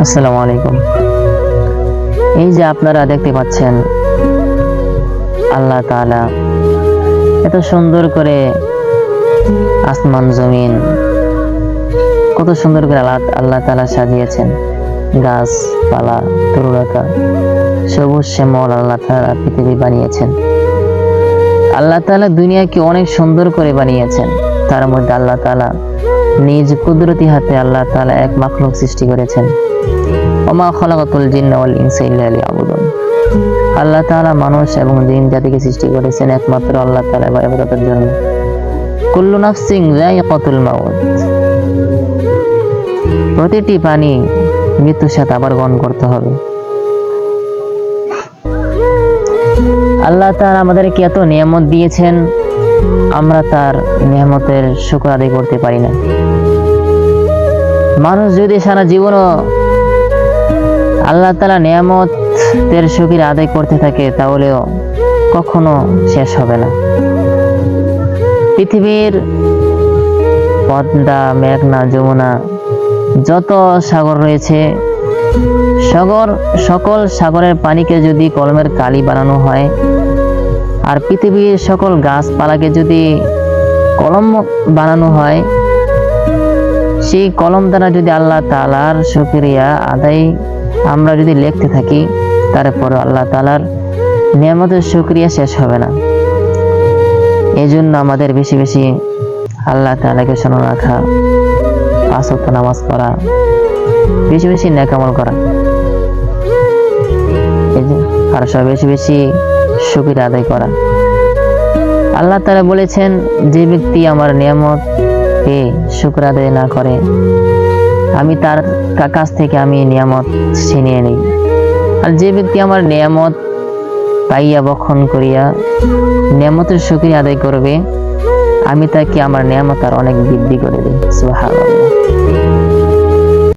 আসসালামু আলাইকুম। এই যে আপনারা দেখতে পাচ্ছেন আল্লাহ তাআলা এত সুন্দর করে আসমান জমিন কত সুন্দর করে আল্লাহ তাআলা সাজিয়েছেন। গাছপালা, তরুলতা, সবুজ শ্যামল আল্লাহ তাআলা পৃথিবী বানিয়েছেন। আল্লাহ তাআলা দুনিয়াকে অনেক সুন্দর করে বানিয়েছেন। তার মধ্যে আল্লাহ তাআলা নিজ কুদরতি হাতে আল্লাহ তাআলা এক মাখলুক সৃষ্টি করেছেন। ওমা খালাকাতুল জিন্না ওয়াল ইনসা ইল্লা লিয়াবুদুন। আল্লাহ তাআলা মানুষ এবং জিন জাতিকে সৃষ্টি করেছেন একমাত্র আল্লাহ তাআলার ইবাদতের জন্য। কুল্লু নাফসিন যায়িকাতুল মাউত। প্রতিটি প্রাণী মৃত্যুর সাথে আবার গ্রহণ করতে হবে। আল্লাহ তাআলা আমাদেরকে এত নিয়ামত দিয়েছেন, আমরা তার নিয়ামতের শুকর আদায় করতে পারি না। মানুষ যদি সারা জীবনও আল্লাহ তাআলা নিয়ামতের শুকর আদায় করতে থাকে তাহলেও কখনো শেষ হবে না। পৃথিবীর পদ্মা, মেঘনা, যমুনা যত সাগর রয়েছে, সকল সাগরের পানিকে যদি কলমের কালি বানানো হয় আর পৃথিবীর সকল গাছপালাকে যদি কলম বানানো হয়, সেই কলম দ্বারা যদি আল্লাহ তাআলার শুকরিয়া আদায় আমরা যদি লিখতে থাকি, তারপর আল্লাহ তাআলার নিয়ামতের শুকরিয়া শেষ হবে না। এই জন্য আমাদের বেশি বেশি আল্লাহ তাআলাকে স্মরণ রাখা, 5 ওয়াক্ত নামাজ পড়া, বেশি বেশি নেক আমল করা, আর সব বেশি বেশি শুকরিয়া আদায় করা। আল্লাহ তাআলা বলেছেন, যে ব্যক্তি আমার নিয়ামত পেয়ে শুকর আদায় না করে, আমি তার কাছ থেকে আমি নিয়ামত ছিনিয়ে নিই। আর যে ব্যক্তি আমার নিয়ামত পাইয়া বক্ষণ করিয়া নিয়ামতের শুকরিয়া আদায় করবে, আমি তাকে আমার নিয়ামত আর অনেক বৃদ্ধি করে দিই। সুবহানাল্লাহ।